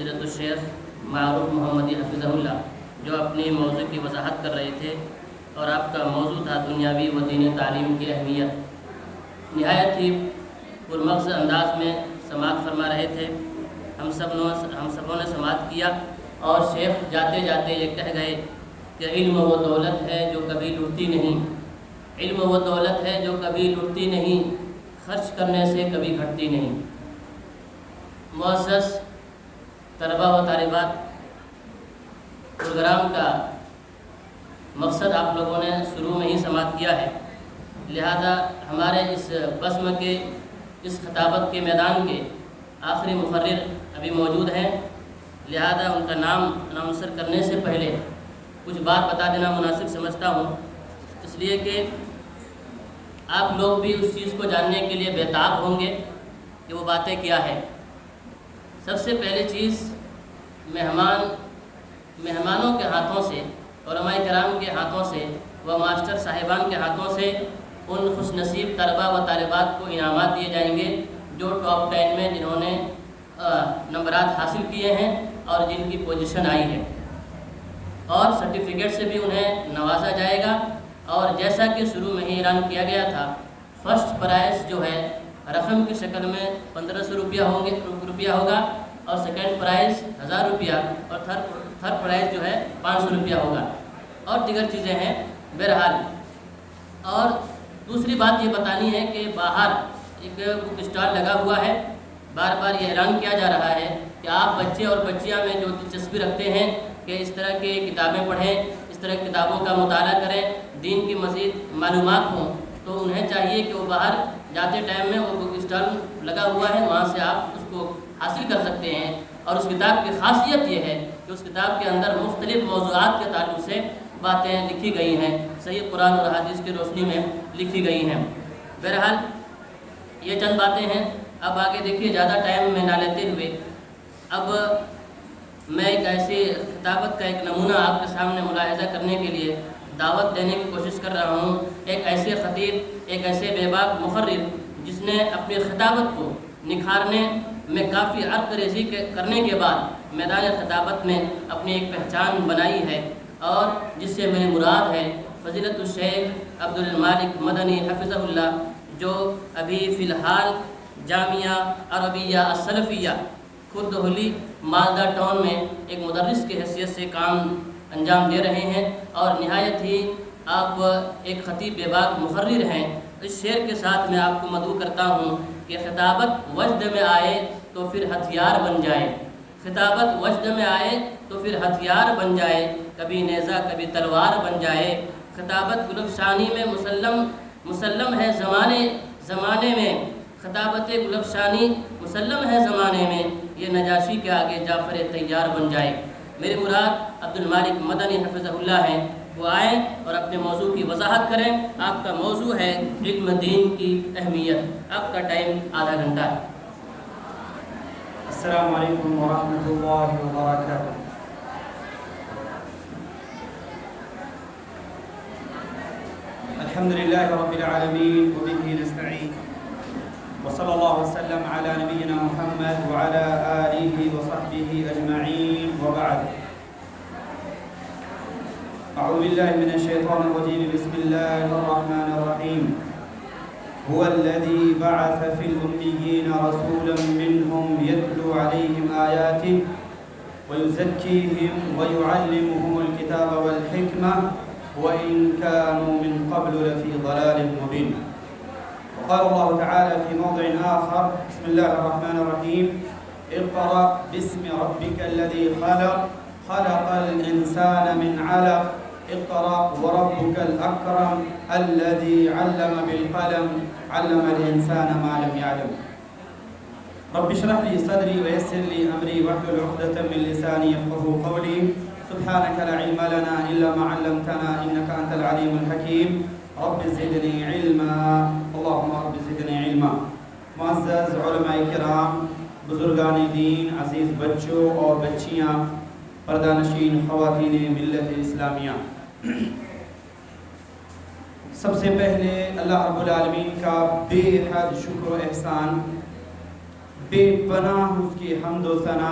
فضیلت الشیخ معروف محمدی حفظہ اللہ، جو اپنی موضوع کی وضاحت کر رہے تھے، اور آپ کا موضوع تھا دنیاوی و دینی تعلیم کی اہمیت۔ نہایت ہی پرمغز انداز میں سماعت فرما رہے تھے۔ ہم سبوں نے سماعت کیا، اور شیخ جاتے جاتے یہ کہہ گئے کہ علم وہ دولت ہے جو کبھی لٹتی نہیں، علم وہ دولت ہے جو کبھی لٹتی نہیں، خرچ کرنے سے کبھی گھٹتی نہیں۔ معزز طلباء و طالبات، پروگرام کا مقصد آپ لوگوں نے شروع میں ہی سماعت کیا ہے، لہذا ہمارے اس بزم کے، اس خطابت کے میدان کے آخری مقرر ابھی موجود ہیں، لہذا ان کا نام اناؤنسر کرنے سے پہلے کچھ بات بتا دینا مناسب سمجھتا ہوں، اس لیے کہ آپ لوگ بھی اس چیز کو جاننے کے لیے بےتاب ہوں گے کہ وہ باتیں کیا ہے۔ سب سے پہلی چیز، مہمانوں کے ہاتھوں سے، علماء کرام کے ہاتھوں سے و ماسٹر صاحبان کے ہاتھوں سے ان خوش نصیب طلباء و طالبات کو انعامات دیے جائیں گے جو ٹاپ 10 میں جنہوں نے نمبرات حاصل کیے ہیں اور جن کی پوزیشن آئی ہے، اور سرٹیفکیٹ سے بھی انہیں نوازا جائے گا۔ اور جیسا کہ شروع میں ہی اعلان کیا گیا تھا، فرسٹ پرائز جو ہے رقم کی شکل میں 1500 روپیہ ہوگا، اور سیکنڈ پرائز 1000 روپیہ، اور تھرڈ پرائز جو ہے 500 روپیہ ہوگا، اور دیگر چیزیں ہیں بہرحال۔ اور دوسری بات یہ بتانی ہے کہ باہر ایک بک اسٹال لگا ہوا ہے، بار بار یہ اعلان کیا جا رہا ہے کہ آپ بچے اور بچیاں میں جو دلچسپی رکھتے ہیں کہ اس طرح کی کتابیں پڑھیں، اس طرح کی کتابوں کا مطالعہ کریں، دین کی مزید معلومات ہوں، تو انہیں چاہیے کہ وہ باہر جاتے ٹائم میں وہ بک اسٹال لگا ہوا ہے، وہاں سے آپ اس کو حاصل کر سکتے ہیں۔ اور اس کتاب کی خاصیت یہ ہے کہ اس کتاب کے اندر مختلف موضوعات کے تعلق سے باتیں لکھی گئی ہیں، صحیح قرآن اور حدیث کی روشنی میں لکھی گئی ہیں۔ بہرحال یہ چند باتیں ہیں۔ اب آگے دیکھیے، زیادہ ٹائم میں نہ لیتے ہوئے اب میں ایک ایسی خطابت کا ایک نمونہ آپ کے سامنے ملاحظہ کرنے کے لیے دعوت دینے کی کوشش کر رہا ہوں۔ ایک ایسے خطیب، ایک ایسے بے باک مقرر جس نے اپنی خطابت کو نکھارنے میں کافی عرق ریزی کرنے کے بعد میدان خطابت میں اپنی ایک پہچان بنائی ہے، اور جس سے میری مراد ہے فضیلت الشیخ عبدالمالک مدنی حفظہ اللہ، جو ابھی فی الحال جامعہ عربیہ السلفیہ خردہلی مالدہ ٹاؤن میں ایک مدرس کی حیثیت سے کام انجام دے رہے ہیں، اور نہایت ہی آپ ایک خطیب بے باک مقرر ہیں۔ اس شعر کے ساتھ میں آپ کو مدعو کرتا ہوں کہ خطابت وجد میں آئے تو پھر ہتھیار بن جائے، خطابت وجد میں آئے تو پھر ہتھیار بن جائے، کبھی نیزہ کبھی تلوار بن جائے۔ خطابت گلفشانی میں مسلم ہے زمانے میں، خطابت گلفشانی مسلم ہے زمانے میں، یہ نجاشی کے آگے جعفر تیار بن جائے۔ میرے مراد عبدالمالک مدنی حفظہ اللہ ہیں، وہ آئیں اور اپنے موضوع کی وضاحت کریں۔ آپ کا موضوع ہے علم دین کی اہمیت۔ آپ کا ٹائم آدھا گھنٹہ ہے۔ السلام علیکم ورحمۃ اللہ وبرکاتہ۔ الحمد للہ رب العالمین وبہ نستعین، وصلی اللہ وسلم علی نبینا محمد وعلی آلہ وصحبہ اجمعین، وبعد۔ اعوذ باللہ من الشیطان الرجیم، بسم اللہ الرحمن الرحیم۔ هو الذي بعث في الأميين رسولا منهم يتلو عليهم آياته ويزكيهم ويعلمهم الكتاب والحكمة وإن كانوا من قبل لفي ضلال مبين۔ وقال الله تعالى في موضع آخر، بسم الله الرحمن الرحيم، اقرأ باسم ربك الذي خلق، خلق الإنسان من علق، اقرأ وربك الأكرم الذي علم بالقلم، علم الإنسان ما لم يعلم۔ رب اشرح لي صدري ويسر لي أمري واحلل عقدة من لساني يفقهوا قولي، سبحانك لا علم لنا إلا ما علمتنا إنك أنت العليم الحكيم، رب زدني علما، اللهم رب زدني علما۔ معزز علماء کرام، بزرگان دین، عزیز بچوں اور بچیاں، پردہ نشین خواتین ملت اسلامیہ، سب سے پہلے اللہ رب العالمین کا بے حد شکر و احسان، بے پناہ اس کی حمد و ثنا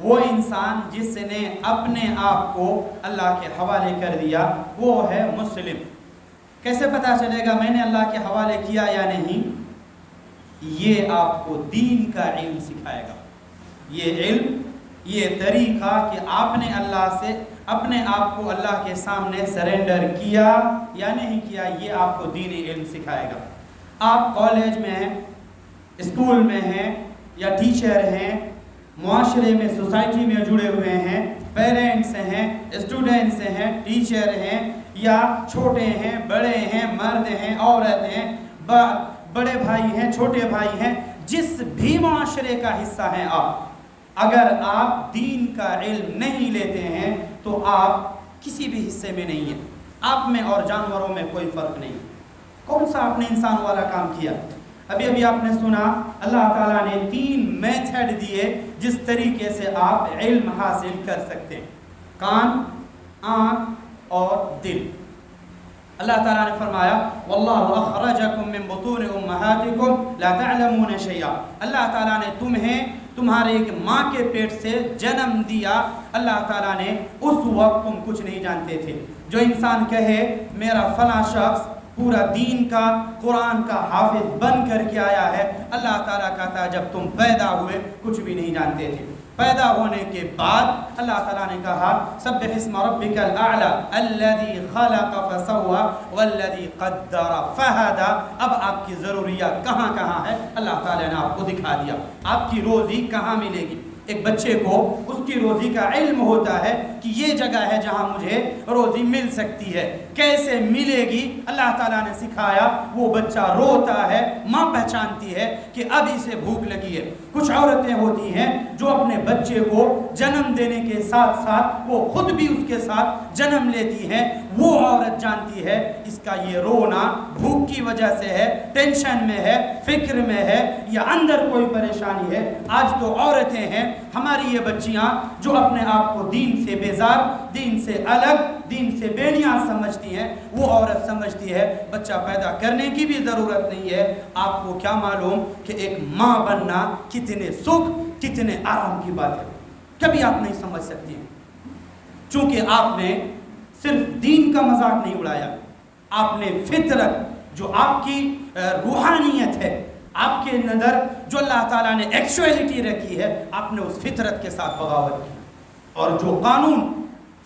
وہ انسان جس نے اپنے آپ کو اللہ کے حوالے کر دیا وہ ہے مسلم۔ کیسے پتہ چلے گا میں نے اللہ کے حوالے کیا یا نہیں؟ یہ آپ کو دین کا علم سکھائے گا۔ یہ علم، یہ طریقہ کہ آپ نے اللہ سے اپنے آپ کو اللہ کے سامنے سرنڈر کیا یا نہیں کیا، یہ آپ کو دینی علم سکھائے گا۔ آپ کالج میں ہیں، اسکول میں ہیں یا ٹیچر ہیں، معاشرے میں سوسائٹی میں جڑے ہوئے ہیں، پیرنٹس ہیں، اسٹوڈنٹس ہیں، ٹیچر ہیں یا چھوٹے ہیں، بڑے ہیں، مرد ہیں، عورت ہیں، بڑے بھائی ہیں، چھوٹے بھائی ہیں، جس بھی معاشرے کا حصہ ہیں آپ، اگر آپ دین کا علم نہیں لیتے ہیں تو آپ کسی بھی حصے میں نہیں ہیں۔ آپ میں اور جانوروں میں کوئی فرق نہیں۔ کون سا آپ نے انسان والا کام کیا؟ ابھی آپ نے سنا اللہ تعالیٰ نے 3 میتھڈ دیے جس طریقے سے آپ علم حاصل کر سکتے ہیں، کان، آنکھ اور دل۔ اللہ تعالیٰ نے فرمایا واللہ اخرجکم من بطون امہاتکم لا تعلمون شیئا، اللہ تعالیٰ نے تمہیں تمہارے ایک ماں کے پیٹ سے جنم دیا، اللہ تعالیٰ نے اس وقت تم کچھ نہیں جانتے تھے۔ جو انسان کہے میرا فلاں شخص پورا دین کا قرآن کا حافظ بن کر کے آیا ہے، اللہ تعالیٰ کہتا ہے جب تم پیدا ہوئے کچھ بھی نہیں جانتے تھے۔ پیدا ہونے کے بعد اللہ تعالیٰ نے کہا سبح اسم ربک الاعلی الذی خلق فسوى والذی قدر فہدى، اب آپ کی ضروریات کہاں کہاں ہے اللہ تعالیٰ نے آپ کو دکھا دیا۔ آپ کی روزی کہاں ملے گی؟ ایک بچے کو اس کی روزی کا علم ہوتا ہے کہ یہ جگہ ہے جہاں مجھے روزی مل سکتی ہے، کیسے ملے گی اللہ تعالیٰ نے سکھایا۔ وہ بچہ روتا ہے، ماں پہچانتی ہے کہ اب اسے بھوک لگی ہے۔ کچھ عورتیں ہوتی ہیں جو اپنے بچے کو جنم دینے کے ساتھ ساتھ وہ خود بھی اس کے ساتھ جنم لیتی ہیں، وہ عورت جانتی ہے اس کا یہ رونا بھوک کی وجہ سے ہے، ٹینشن میں ہے، فکر میں ہے یا اندر کوئی پریشانی ہے۔ آج تو عورتیں ہیں ہماری یہ بچیاں جو اپنے آپ کو دین سے بیزار، دین سے الگ، دین سے بے نیاز سمجھتی ہیں، وہ عورت سمجھتی ہے بچہ پیدا کرنے کی بھی ضرورت نہیں ہے۔ آپ کو کیا معلوم کہ ایک ماں بننا کتنے سکھ، کتنے آرام کی بات ہے، کبھی آپ نہیں سمجھ سکتی ہیں۔ چونکہ آپ نے صرف دین کا مذاق نہیں اڑایا، آپ نے فطرت جو آپ کی روحانیت ہے، آپ کے اندر جو اللہ تعالیٰ نے ایکچوئلٹی رکھی ہے، آپ نے اس فطرت کے ساتھ بغاوت کی، اور جو قانون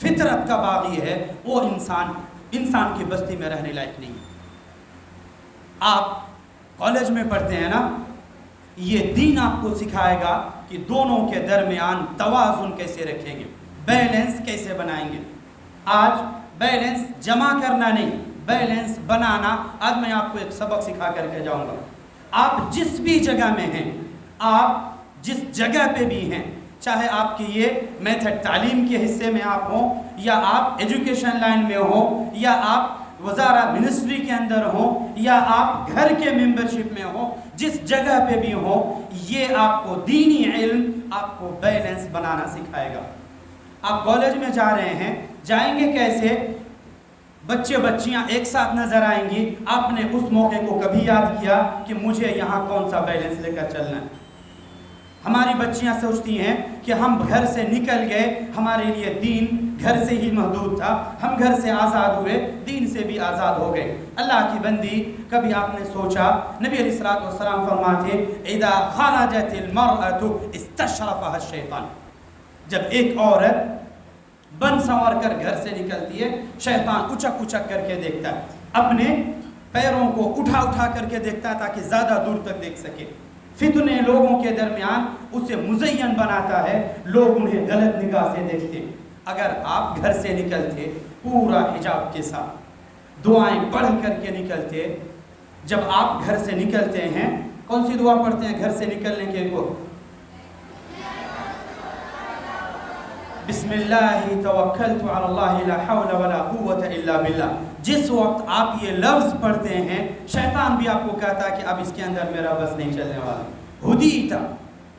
فطرت کا باغی ہے وہ انسان کی بستی میں رہنے لائق نہیں ہے۔ آپ کالج میں پڑھتے ہیں نا، یہ دین آپ کو سکھائے گا کہ دونوں کے درمیان توازن کیسے رکھیں گے، بیلنس کیسے بنائیں گے۔ آج بیلنس جمع کرنا نہیں، بیلنس بنانا۔ آج میں آپ کو ایک سبق سکھا کر کے جاؤں گا۔ آپ جس بھی جگہ میں ہیں، آپ جس جگہ پہ بھی ہیں، چاہے آپ کی یہ میتھڈ تعلیم کے حصے میں آپ ہوں یا آپ ایجوکیشن لائن میں ہوں یا آپ وزارہ منسٹری کے اندر ہوں یا آپ گھر کے ممبرشپ میں ہوں، جس جگہ پہ بھی ہوں، یہ آپ کو دینی علم آپ کو بیلنس بنانا سکھائے گا۔ آپ کالج میں جا رہے ہیں، جائیں گے کیسے؟ بچے بچیاں ایک ساتھ نظر آئیں گی۔ آپ نے اس موقع کو کبھی یاد کیا کہ مجھے یہاں کون سا بیلنس لے کر چلنا ہے؟ ہماری بچیاں سوچتی ہیں کہ ہم گھر سے نکل گئے، ہمارے لیے دین گھر سے ہی محدود تھا، ہم گھر سے آزاد ہوئے، دین سے بھی آزاد ہو گئے۔ اللہ کی بندی، کبھی آپ نے سوچا نبی علیہ الصلوۃ والسلام فرماتے اذا خرجت المرأة استشرفها الشیطان، جب ایک عورت بن سنور کر گھر سے نکلتی ہے، شیطان اچک اچک کر کے دیکھتا ہے، اپنے پیروں کو اٹھا اٹھا کر کے دیکھتا ہے تاکہ زیادہ دور تک دیکھ سکے۔ فتنے لوگوں کے درمیان اسے مزین بناتا ہے، لوگ انہیں غلط نگاہ سے دیکھتے۔ اگر آپ گھر سے نکلتے پورا حجاب کے ساتھ، دعائیں پڑھ کر کے نکلتے، جب آپ گھر سے نکلتے ہیں کون سی دعا پڑھتے ہیں گھر سے نکلنے کے کو؟ بسم اللہ توکلت علی اللہ لا حول ولا قوت الا باللہ۔ جس وقت آپ یہ لفظ پڑھتے ہیں، شیطان بھی آپ کو کہتا ہے کہ اب اس کے اندر میرا بس نہیں چلنے والا۔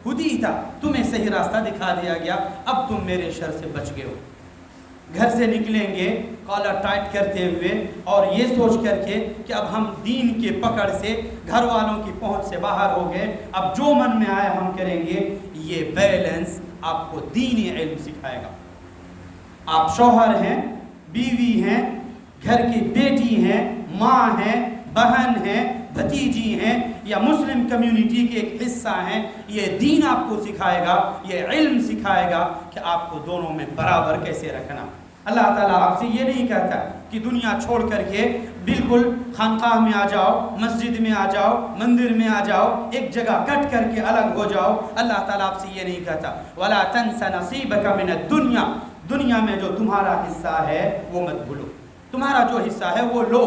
ہدیتا، تمہیں صحیح راستہ دکھا دیا گیا، اب تم میرے شر سے بچ گئے ہو۔ گھر سے نکلیں گے کالر ٹائٹ کرتے ہوئے اور یہ سوچ کر کے کہ اب ہم دین کے پکڑ سے، گھر والوں کی پہنچ سے باہر ہو گئے، اب جو من میں آیا ہم کریں گے۔ یہ بیلنس آپ کو دینی علم سکھائے گا. آپ شوہر ہیں، بیوی ہیں، گھر کی بیٹی ہیں، ماں ہیں، بہن ہیں، بھتیجی ہیں یا مسلم کمیونٹی کے ایک حصہ ہیں. یہ دین آپ کو سکھائے گا، یہ علم سکھائے گا کہ آپ کو دونوں میں برابر کیسے رکھنا. اللہ تعالیٰ آپ سے یہ نہیں کہتا کہ دنیا چھوڑ کر کے بالکل خانقاہ میں آ جاؤ، مسجد میں آ جاؤ، مندر میں آ جاؤ، ایک جگہ کٹ کر کے الگ ہو جاؤ. اللہ تعالیٰ آپ سے یہ نہیں کہتا وَلَا تَنْسَ نَصِيبَكَ مِنَ الدُّنْيَا، دنیا میں جو تمہارا حصہ ہے وہ مت بھولو، تمہارا جو حصہ ہے وہ لو.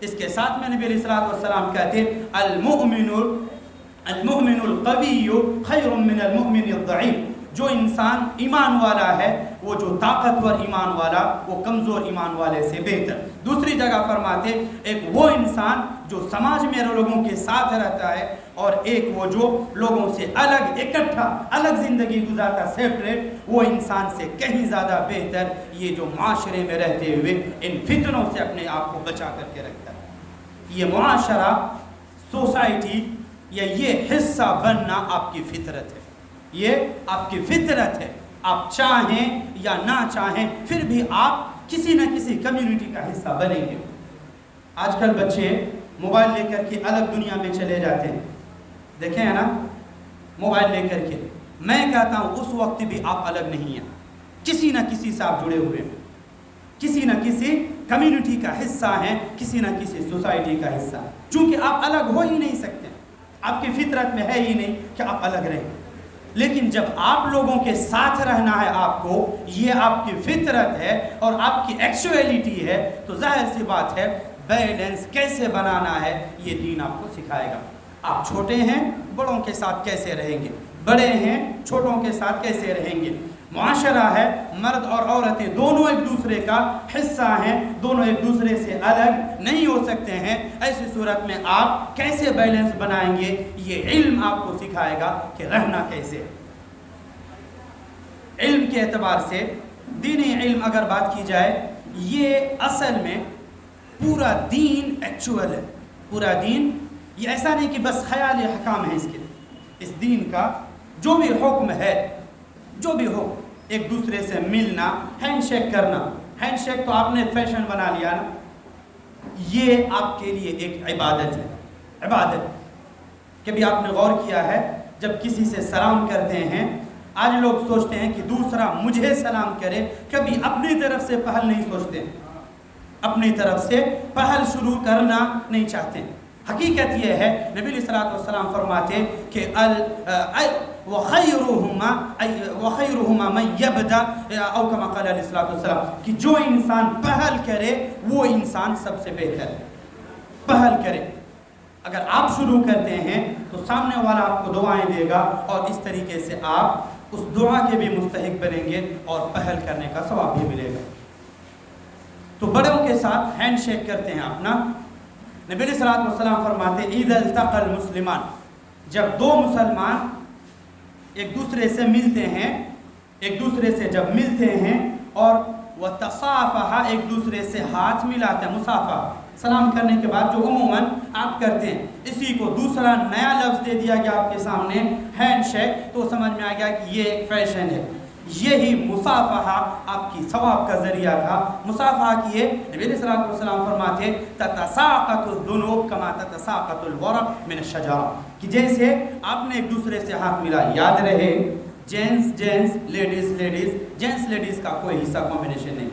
اس کے ساتھ میں نبی علیہ السلام کہتے المؤمن القوی خیر من المؤمن الضعیف. جو انسان ایمان والا ہے، وہ جو طاقتور ایمان والا، وہ کمزور ایمان والے سے بہتر. دوسری جگہ فرماتے ایک وہ انسان جو سماج میں لوگوں کے ساتھ رہتا ہے اور ایک وہ جو لوگوں سے الگ اکٹھا الگ زندگی گزارتا سیپریٹ، وہ انسان سے کہیں زیادہ بہتر یہ جو معاشرے میں رہتے ہوئے ان فتنوں سے اپنے آپ کو بچا کر کے رکھتا ہے. یہ معاشرہ، سوسائٹی یا یہ حصہ بننا آپ کی فطرت ہے، یہ آپ کی فطرت ہے. آپ چاہیں یا نہ چاہیں پھر بھی آپ کسی نہ کسی کمیونٹی کا حصہ بنیں گے. آج کل بچے موبائل لے کر کے الگ دنیا میں چلے جاتے ہیں، دیکھیں ہے نا، موبائل لے کر کے. میں کہتا ہوں اس وقت بھی آپ الگ نہیں ہیں، کسی نہ کسی سے آپ جڑے ہوئے ہیں، کسی نہ کسی کمیونٹی کا حصہ ہیں، کسی نہ کسی سوسائٹی کا حصہ. چونکہ آپ الگ ہو ہی نہیں سکتے، آپ کی فطرت میں ہے ہی نہیں کہ آپ الگ رہیں. لیکن جب آپ لوگوں کے ساتھ رہنا ہے، آپ کو یہ آپ کی فطرت ہے اور آپ کی ایکچوئلٹی ہے، تو ظاہر سی بات ہے بیلنس کیسے بنانا ہے یہ دین آپ کو سکھائے گا. آپ چھوٹے ہیں، بڑوں کے ساتھ کیسے رہیں گے، بڑے ہیں، چھوٹوں کے ساتھ کیسے رہیں گے. معاشرہ ہے، مرد اور عورتیں دونوں ایک دوسرے کا حصہ ہیں، دونوں ایک دوسرے سے الگ نہیں ہو سکتے ہیں. ایسی صورت میں آپ کیسے بیلنس بنائیں گے، یہ علم آپ کو سکھائے گا کہ رہنا کیسے. علم کے اعتبار سے دینی علم اگر بات کی جائے، یہ اصل میں پورا دین ایکچوئل ہے. پورا دین یہ ایسا نہیں کہ بس خیال حکام ہے. اس کے اس دین کا جو بھی حکم ہے، جو بھی ہو، ایک دوسرے سے ملنا، ہینڈ شیک کرنا. ہینڈ شیک تو آپ نے فیشن بنا لیا نا، یہ آپ کے لیے ایک عبادت ہے. عبادت کبھی آپ نے غور کیا ہے جب کسی سے سلام کرتے ہیں، آج لوگ سوچتے ہیں کہ دوسرا مجھے سلام کرے، کبھی اپنی طرف سے پہل نہیں سوچتے، اپنی طرف سے پہل شروع کرنا نہیں چاہتے. حقیقت یہ ہے نبی علیہ السلام فرماتے کہ وَخَيْرُهُمَا مَنْ يَبْدَأْ أَوْ كَمَا قَالَ علیہ السلام کہ جو انسان پہل کرے وہ انسان سب سے بہتر ہے. پہل کرے. اگر آپ شروع کرتے ہیں تو سامنے والا آپ کو دعائیں دے گا اور اس طریقے سے آپ اس دعا کے بھی مستحق بنیں گے اور پہل کرنے کا ثواب بھی ملے گا. تو بڑوں کے ساتھ ہینڈ شیک کرتے ہیں اپنا. نبی علیہ السلام فرماتے اِذَا الْتَقَى الْمُسْلِمَانِ، جب دو مسلمان ایک دوسرے سے ملتے ہیں، ایک دوسرے سے جب ملتے ہیں اور وَتَصَافَحَ ایک دوسرے سے ہاتھ ملاتے ہیں، مصافحہ سلام کرنے کے بعد جو عموماً آپ کرتے ہیں، اسی کو دوسرا نیا لفظ دے دیا گیا آپ کے سامنے ہینڈ شیک، تو سمجھ میں آ گیا کہ یہ ایک فیشن ہے. یہی مصافحہ آپ کی ثواب کا ذریعہ تھا. مصافحہ کیے، نبی علیہ السلام فرماتے تتساقط الذنوب کما تتساقط الورق من الشجرہ، کہ جیسے آپ نے ایک دوسرے سے ہاتھ ملا، یاد رہے gents gents, ladies ladies, gents ladies کا کوئی حصہ کمبینیشن نہیں،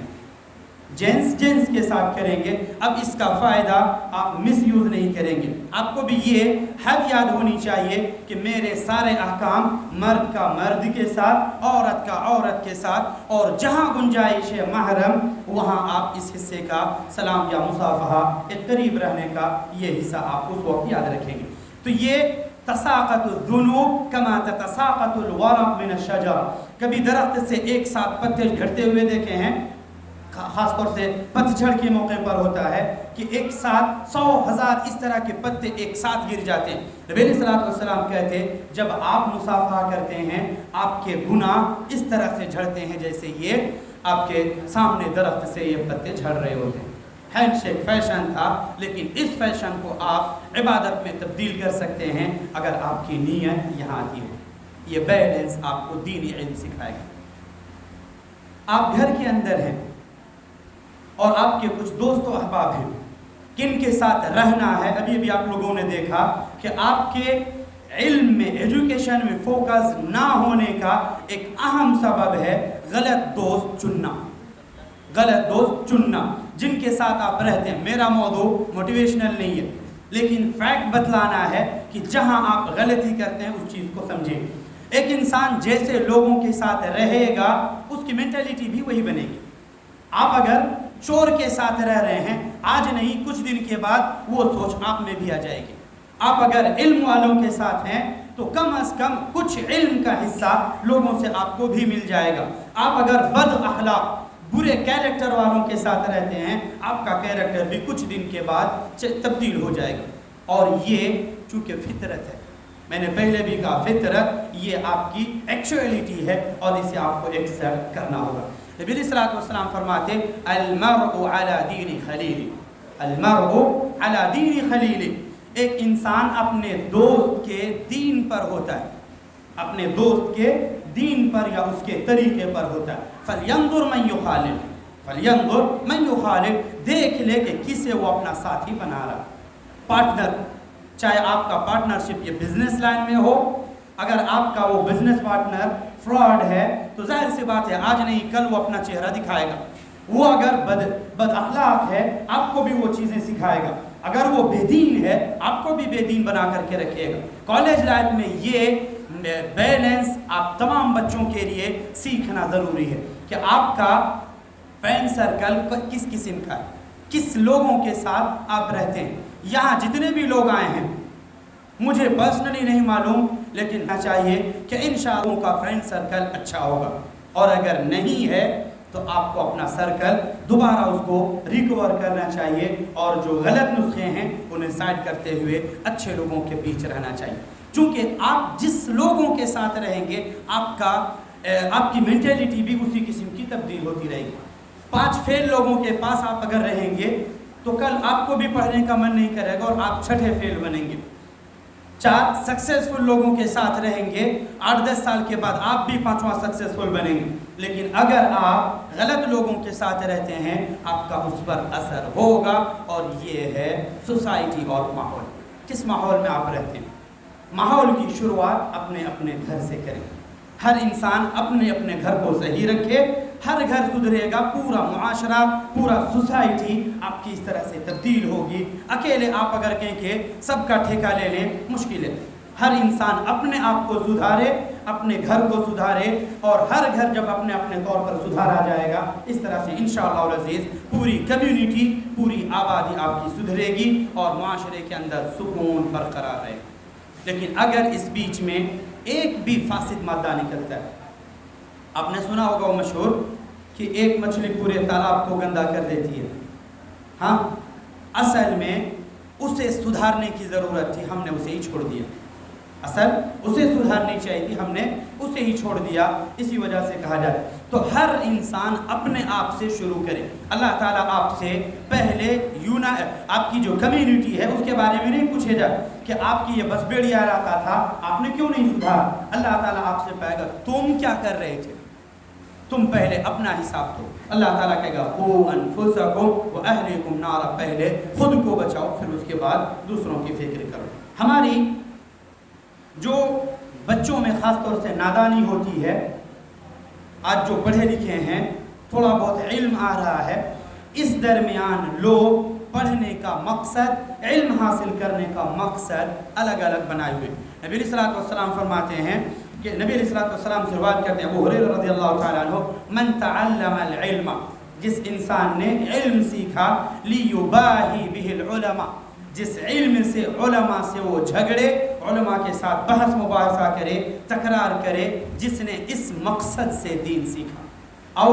جینس جینس کے ساتھ کریں گے. اب اس کا فائدہ آپ مس یوز نہیں کریں گے. آپ کو بھی یہ حد یاد ہونی چاہیے کہ میرے سارے احکام مرد کا مرد کے ساتھ، عورت کا عورت کے ساتھ، اور جہاں گنجائش ہے محرم وہاں آپ اس حصے کا سلام یا مصافحہ ایک قریب رہنے کا یہ حصہ آپ اس وقت یاد رکھیں گے. تو یہ تساقط الذنوب کما تتساقط الورق من الشجر، کبھی درخت سے ایک ساتھ پتے جھڑتے ہوئے دیکھے ہیں، خاص طور سے پتجھڑ کے موقع پر ہوتا ہے کہ ایک ساتھ 100,000 اس طرح کے پتے ایک ساتھ گر جاتے ہیں. نبی علیہ السلام کہتے جب آپ مصافحہ کرتے ہیں آپ کے گناہ اس طرح سے جھڑتے ہیں جیسے یہ آپ کے سامنے درخت سے یہ پتے جھڑ رہے ہوتے ہیں. ہینڈ شیک فیشن تھا، لیکن اس فیشن کو آپ عبادت میں تبدیل کر سکتے ہیں اگر آپ کی نیت یہاں آتی ہے. یہ بیلنس آپ کو دینی علم سکھائے گا. آپ گھر کے اندر ہیں اور آپ کے کچھ دوست و احباب ہیں کن کے ساتھ رہنا ہے. ابھی ابھی آپ لوگوں نے دیکھا کہ آپ کے علم میں ایجوکیشن میں فوکس نہ ہونے کا ایک اہم سبب ہے غلط دوست چننا. غلط دوست چننا جن کے ساتھ آپ رہتے ہیں. میرا موضوع موٹیویشنل نہیں ہے لیکن فیکٹ بتلانا ہے کہ جہاں آپ غلطی کرتے ہیں اس چیز کو سمجھیں. ایک انسان جیسے لوگوں کے ساتھ رہے گا اس کی مینٹیلیٹی بھی وہی بنے گی. آپ اگر چور کے ساتھ رہ رہے ہیں آج نہیں کچھ دن کے بعد وہ سوچ آپ میں بھی آ جائے گی. آپ اگر علم والوں کے ساتھ ہیں تو کم از کم کچھ علم کا حصہ لوگوں سے آپ کو بھی مل جائے گا. آپ اگر بد اخلاق برے کیریکٹر والوں کے ساتھ رہتے ہیں آپ کا کیریکٹر بھی کچھ دن کے بعد تبدیل ہو جائے گا. اور یہ چونکہ فطرت ہے, میں نے پہلے بھی کہا فطرت یہ آپ کی ایکچوئلٹی ہے اور اسے آپ کو ایکسپٹ کرنا ہوگا. نبی علیہ الصلوۃ والسلام فرماتے المرء علی دین خلیل, المرء علی دین خلیل. ایک انسان اپنے دوست کے دین پر ہوتا ہے, اپنے دوست کے دین پر یا اس کے طریقے پر ہوتا ہے. فَلْيَنْظُرْ مَنْ يُخَالِلْ, فَلْيَنْظُرْ مَنْ يُخَالِلْ. دیکھ لے کہ کسے وہ اپنا ساتھی بنا رہا. پارٹنر, چاہے آپ کا پارٹنرشپ یہ بزنس لائن میں ہو, اگر آپ کا وہ بزنس پارٹنر فراڈ ہے تو ظاہر سی بات ہے آج نہیں کل وہ اپنا چہرہ دکھائے گا. وہ اگر بد اخلاق ہے آپ کو بھی وہ چیزیں سکھائے گا. اگر وہ بے دین ہے آپ کو بھی بے دین بنا کر کے رکھے گا. کالج لائف میں یہ بیلنس آپ تمام بچوں کے لیے سیکھنا ضروری ہے کہ آپ کا فرینڈ سرکل کس قسم کا ہے, کس لوگوں کے ساتھ آپ رہتے ہیں. یہاں جتنے بھی لوگ آئے ہیں مجھے پرسنلی نہیں معلوم لیکن نہ چاہیے کہ انشاءاللہ کا فرینڈ سرکل اچھا ہوگا, اور اگر نہیں ہے تو آپ کو اپنا سرکل دوبارہ اس کو ریکور کرنا چاہیے اور جو غلط نسخے ہیں انہیں سائڈ کرتے ہوئے اچھے لوگوں کے بیچ رہنا چاہیے. چونکہ آپ جس لوگوں کے ساتھ رہیں گے آپ کی مینٹیلیٹی بھی اسی قسم کی تبدیل ہوتی رہے گی. 5 فیل لوگوں کے پاس آپ اگر رہیں گے تو کل آپ کو بھی پڑھنے کا من نہیں کرے گا اور آپ 6ٹھے فیل بنیں گے. 4 سکسیسفل لوگوں کے ساتھ رہیں گے 8-10 سال کے بعد آپ بھی 5واں سکسیسفل بنیں گے. لیکن اگر آپ غلط لوگوں کے ساتھ رہتے ہیں آپ کا اس پر اثر ہوگا. اور یہ ہے سوسائٹی اور ماحول. کس ماحول میں آپ رہتے ہیں, ماحول کی شروعات اپنے اپنے گھر سے کریں. ہر انسان اپنے اپنے گھر کو صحیح رکھے, ہر گھر سدھرے گا, پورا معاشرہ پورا سوسائٹی آپ کی اس طرح سے تبدیل ہوگی. اکیلے آپ اگر کہیں کہ سب کا ٹھیکہ لے لیں مشکل ہے. ہر انسان اپنے آپ کو سدھارے, اپنے گھر کو سدھارے, اور ہر گھر جب اپنے اپنے طور پر سدھارا جائے گا اس طرح سے انشاءاللہ العزیز پوری کمیونٹی پوری آبادی آپ کی سدھرے گی اور معاشرے کے اندر سکون برقرار رہے. لیکن اگر اس بیچ میں ایک بھی فاسد مادہ نکلتا ہے, آپ نے سنا ہوگا وہ مشہور کہ ایک مچھلی پورے تالاب کو گندا کر دیتی ہے. ہاں اصل میں اسے سدھارنے کی ضرورت تھی, ہم نے اسے ہی چھوڑ دیا. اصل اسے سدھارنی چاہیے تھی, ہم نے اسے ہی چھوڑ دیا. اسی وجہ سے کہا جائے تو ہر انسان اپنے آپ سے شروع کرے. اللہ تعالیٰ آپ سے پہلے آپ کی جو کمیونٹی ہے اس کے بارے میں نہیں پوچھے جائے کہ آپ کی یہ بس بیڑیا علاقہ تھا آپ نے کیوں نہیں سدھارا. اللہ تعالیٰ آپ سے پائے گا تم کیا کر رہے تھے, تم پہلے اپنا حساب دو. اللہ تعالیٰ کہے گا قوا انفسکم واہلیکم نارا, پہلے خود کو بچاؤ پھر اس کے بعد دوسروں کی فکر کرو. ہماری جو بچوں میں خاص طور سے نادانی ہوتی ہے, آج جو پڑھے لکھے ہیں تھوڑا بہت علم آ رہا ہے, اس درمیان لوگ پڑھنے کا مقصد علم حاصل کرنے کا مقصد الگ الگ بنائے ہوئے. نبی علیہ الصلوۃ والسلام فرماتے ہیں کہ نبی علیہ الصلوۃ والسلام سے روایت کرتے ہیں ابو ہریرہ رضی اللہ تعالیٰ عنہ, من تعلم العلم, جس انسان نے علم سیکھا, لیباہی بہ العلماء, جس علم سے علماء سے وہ جھگڑے, علماء کے ساتھ بحث مباحثہ کرے, تکرار کرے, جس نے اس مقصد سے دین سیکھا. او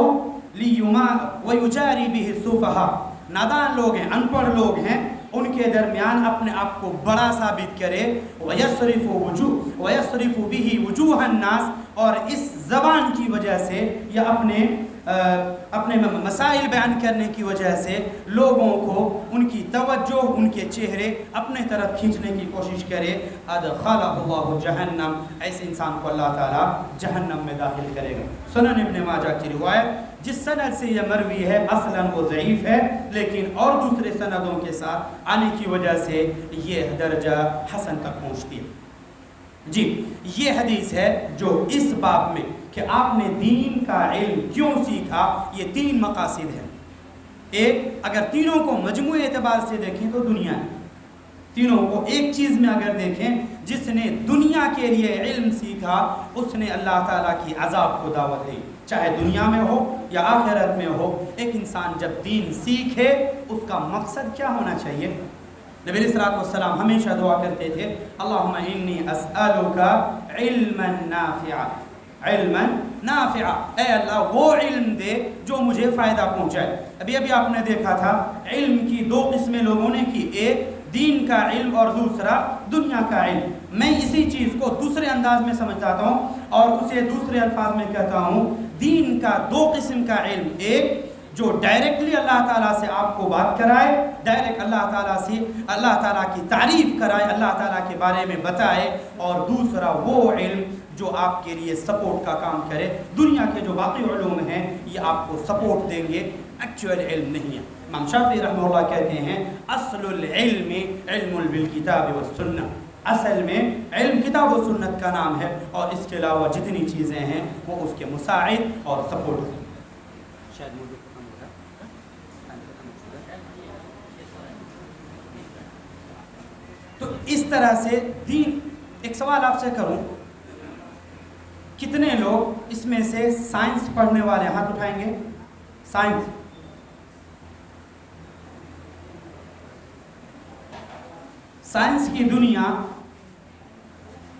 ویجاری بہ السفہاء, نادان لوگ ہیں, ان پڑھ لوگ ہیں, ان کے درمیان اپنے آپ کو بڑا ثابت کرے. ویصرف بہ وجوہ الناس, اور اس زبان کی وجہ سے یا اپنے مسائل بیان کرنے کی وجہ سے لوگوں کو ان کی توجہ ان کے چہرے اپنے طرف کھینچنے کی کوشش کرے، ادخلہ اللہ جہنم، ایسے انسان کو اللہ تعالیٰ جہنم میں داخل کرے گا۔ سنن ابن ماجہ کی روایت جس سند سے یہ مروی ہے اصلاً وہ ضعیف ہے، لیکن اور دوسرے سندوں کے ساتھ آنے کی وجہ سے یہ درجہ حسن تک پہنچتی ہے۔ جی یہ حدیث ہے جو اس باب میں کہ آپ نے دین کا علم کیوں سیکھا، یہ 3 مقاصد ہیں۔ ایک، اگر تینوں کو مجموعی اعتبار سے دیکھیں تو دنیا ہے، تینوں کو ایک چیز میں اگر دیکھیں، جس نے دنیا کے لیے علم سیکھا اس نے اللہ تعالیٰ کی عذاب کو دعوت دی، چاہے دنیا میں ہو یا آخرت میں ہو۔ ایک انسان جب دین سیکھے اس کا مقصد کیا ہونا چاہیے؟ نبی علیہ الصلوۃ والسلام ہمیشہ دعا کرتے تھے، اللہم انی اسألک علما نافعا، علما نافعا، اے اللہ وہ علم دے جو مجھے فائدہ پہنچائے۔ ابھی آپ نے دیکھا تھا علم کی 2 قسمیں لوگوں نے کی، ایک دین کا علم اور دوسرا دنیا کا علم۔ میں اسی چیز کو دوسرے انداز میں سمجھاتا ہوں اور اسے دوسرے الفاظ میں کہتا ہوں، دین کا 2 قسم کا علم، ایک جو ڈائریکٹلی اللہ تعالیٰ سے آپ کو بات کرائے، ڈائریکٹ اللہ تعالیٰ سے اللہ تعالیٰ کی تعریف کرائے، اللہ تعالیٰ کے بارے میں بتائے، اور دوسرا وہ علم جو آپ کے لیے سپورٹ کا کام کرے۔ دنیا کے جو باقی علوم ہیں یہ آپ کو سپورٹ دیں گے، ایکچوئل علم نہیں ہے۔ امام شافعی رحمہ اللہ کہتے ہیں اصل العلم علم بالکتاب والسنہ، اصل میں علم کتاب و سنت کا نام ہے، اور اس کے علاوہ جتنی چیزیں ہیں وہ اس کے مساعد اور سپورٹ ہیں۔ شاید موضوع ختم ہو رہا ہے۔ تو اس طرح سے دین، ایک سوال آپ سے کروں، کتنے لوگ اس میں سے سائنس پڑھنے والے، ہاتھ اٹھائیں گے؟ سائنس، سائنس کی دنیا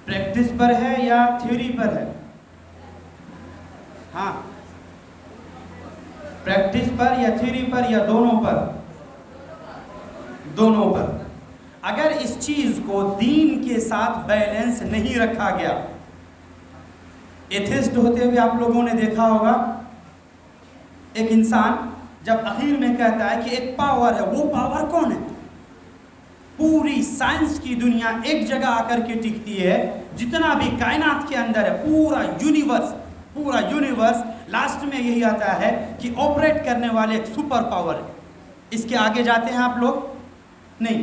پریکٹس پر ہے یا تھیوری پر ہے؟ ہاں، پریکٹس پر یا تھیوری پر یا دونوں پر؟ دونوں پر۔ اگر اس چیز کو دین کے ساتھ بیلنس نہیں رکھا گیا، ایتھسٹ ہوتے ہوئے آپ لوگوں نے دیکھا ہوگا ایک انسان جب اخیر میں کہتا ہے کہ ایک پاور ہے، وہ پاور کون ہے؟ پوری سائنس کی دنیا ایک جگہ آ کر کے ٹکتی ہے، جتنا بھی کائنات کے اندر ہے، پورا یونیورس لاسٹ میں یہی آتا ہے کہ آپریٹ کرنے والے ایک سپر پاور ہے۔ اس کے آگے جاتے ہیں آپ لوگ؟ نہیں۔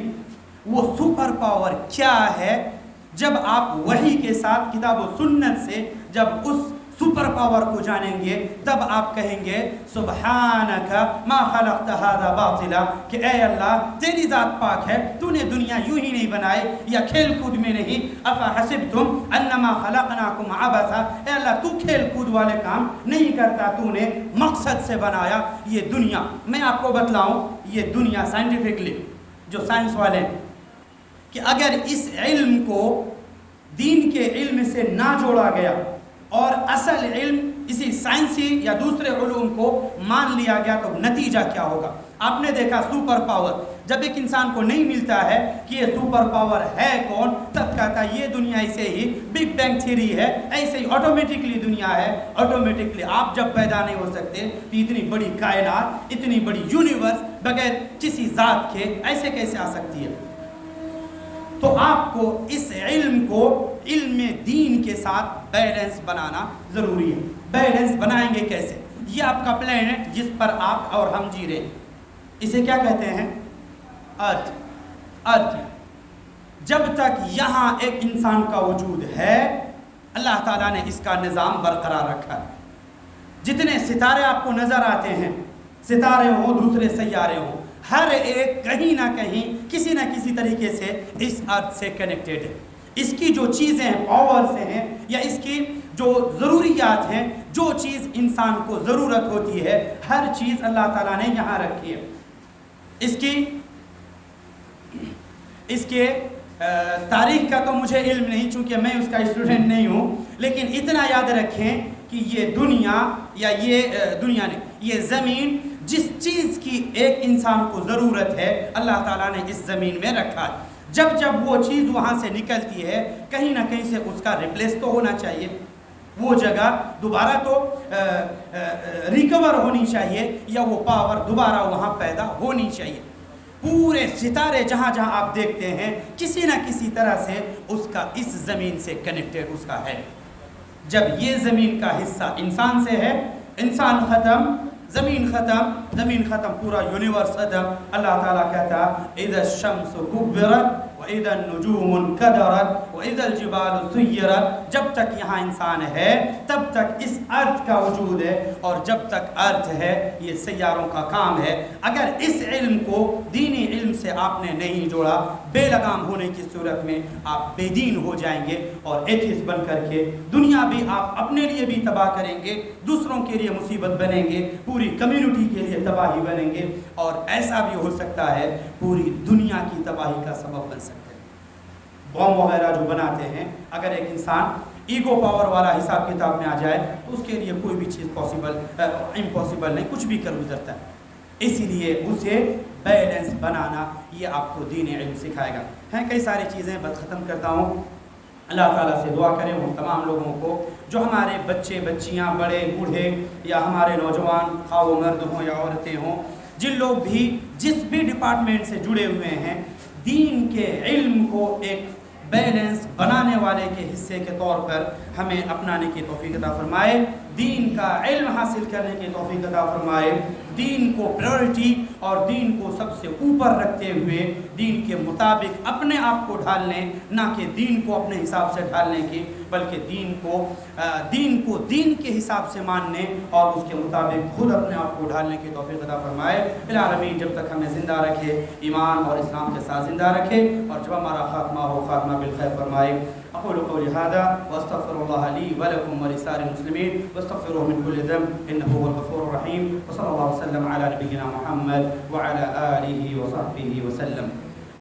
وہ سپر پاور کیا ہے؟ جب آپ وحی کے ساتھ کتاب و سنت سے جب اس سپر پاور کو جانیں گے تب آپ کہیں گے سبحانک ما خلقت ھذا باطلا، کہ اے اللہ تیری ذات پاک ہے، تو نے دنیا یوں ہی نہیں بنائے یا کھیل کود میں نہیں، افحسبتم انما خلقناکم عبثا، اے اللہ تو کھیل کود والے کام نہیں کرتا، تو نے مقصد سے بنایا یہ دنیا۔ میں آپ کو بتلاؤں یہ دنیا سائنٹیفکلی جو سائنس والے ہیں کہ اگر اس علم کو دین کے علم سے نہ جوڑا گیا اور اصل علم اسی سائنسی یا دوسرے علوم کو مان لیا گیا تو نتیجہ کیا ہوگا؟ آپ نے دیکھا سپر پاور، جب ایک انسان کو نہیں ملتا ہے کہ یہ سپر پاور ہے کون، تب کہتا ہے یہ دنیا ایسے ہی بگ بینگ تھیوری ہے، ایسے ہی آٹومیٹکلی دنیا ہے، آٹومیٹکلی آپ جب پیدا نہیں ہو سکتے تو اتنی بڑی کائنات، اتنی بڑی یونیورس بغیر کسی ذات کے ایسے کیسے آ سکتی ہے؟ تو آپ کو اس علم کو علم دین کے ساتھ بیلنس بنانا ضروری ہے۔ بیلنس بنائیں گے کیسے؟ یہ آپ کا پلینٹ جس پر آپ اور ہم جی رہے ہیں، اسے کیا کہتے ہیں؟ ارتھ۔ جب تک یہاں ایک انسان کا وجود ہے اللہ تعالیٰ نے اس کا نظام برقرار رکھا ہے۔ جتنے ستارے آپ کو نظر آتے ہیں، ستارے ہوں دوسرے سیارے ہوں، ہر ایک کہیں نہ کہیں کسی نہ کسی طریقے سے اس ارتھ سے کنیکٹڈ ہے۔ اس کی جو چیزیں پاور سے ہیں یا اس کی جو ضروریات ہیں، جو چیز انسان کو ضرورت ہوتی ہے، ہر چیز اللہ تعالیٰ نے یہاں رکھی ہے۔ اس کے تاریخ کا تو مجھے علم نہیں چونکہ میں اس کا اسٹوڈنٹ نہیں ہوں، لیکن اتنا یاد رکھیں کہ یہ دنیا یا یہ زمین جس چیز کی ایک انسان کو ضرورت ہے اللہ تعالیٰ نے اس زمین میں رکھا ہے۔ جب وہ چیز وہاں سے نکلتی ہے کہیں نہ کہیں سے اس کا ریپلیس تو ہونا چاہیے۔ وہ جگہ دوبارہ تو ریکور ہونی چاہیے یا وہ پاور دوبارہ وہاں پیدا ہونی چاہیے. پورے ستارے جہاں جہاں آپ دیکھتے ہیں کسی نہ کسی طرح سے اس کا اس زمین سے کنیکٹڈ اس کا ہے. جب یہ زمین کا حصہ انسان سے ہے، انسان ختم، زمین ختم، پورا یونیورس ختم. اللہ تعالیٰ کہتا اذا الشمس کبرت وَإِذَا النُّجُومُ انْكَدَرَتْ وَإِذَا الْجِبَالُ سُيِّرَتْ. جب تک یہاں انسان ہے تب تک اس ارتھ کا وجود ہے، اور جب تک ارتھ ہے یہ سیاروں کا کام ہے. اگر اس علم کو دینی علم سے آپ نے نہیں جوڑا، بے لگام ہونے کی صورت میں آپ بے دین ہو جائیں گے اور ایتھیسٹ بن کر کے دنیا بھی آپ اپنے لیے بھی تباہ کریں گے، دوسروں کے لیے مصیبت بنیں گے، پوری کمیونٹی کے لیے تباہی بنیں گے، اور ایسا بھی ہو سکتا ہے پوری دنیا کی تباہی کا سبب بن سکتے ہیں. بم وغیرہ جو بناتے ہیں، اگر ایک انسان ایگو پاور والا حساب کتاب میں آ جائے تو اس کے لیے کوئی بھی چیز امپاسبل نہیں، کچھ بھی کر گزرتا ہے. اسی لیے اسے بیلنس بنانا یہ آپ کو دین علم سکھائے گا. ہیں کئی ساری چیزیں، بس ختم کرتا ہوں. اللہ تعالیٰ سے دعا کریں وہ تمام لوگوں کو جو ہمارے بچے بچیاں، بڑے بوڑھے یا ہمارے نوجوان، خواہ وہ مرد ہوں یا عورتیں ہوں، جن لوگ بھی جس بھی ڈپارٹمنٹ سے جڑے ہوئے ہیں، دین کے علم کو ایک بیلنس بنانے والے کے حصے کے طور پر ہمیں اپنانے کی توفیق عطا فرمائے، دین کا علم حاصل کرنے کی توفیق عطا فرمائے، دین کو پریورٹی اور دین کو سب سے اوپر رکھتے ہوئے دین کے مطابق اپنے آپ کو ڈھالنے، نہ کہ دین کو اپنے حساب سے ڈھالنے کی، بلکہ دین کو دین کے حساب سے ماننے اور اس کے مطابق خود اپنے آپ کو ڈھالنے کی توفیق عطا فرمائے. العالمین جب تک ہمیں زندہ رکھے، ایمان اور اسلام کے ساتھ زندہ رکھے، اور جب ہمارا خاتمہ ہو خاتمہ بالخیر فرمائے. اقول قولي هذا واستغفر الله لي ولكم ولسائر المسلمين واستغفروه من كل ذنب انه هو الغفور الرحيم. وصلى الله وسلم على نبينا محمد وعلى اله وصحبه وسلم.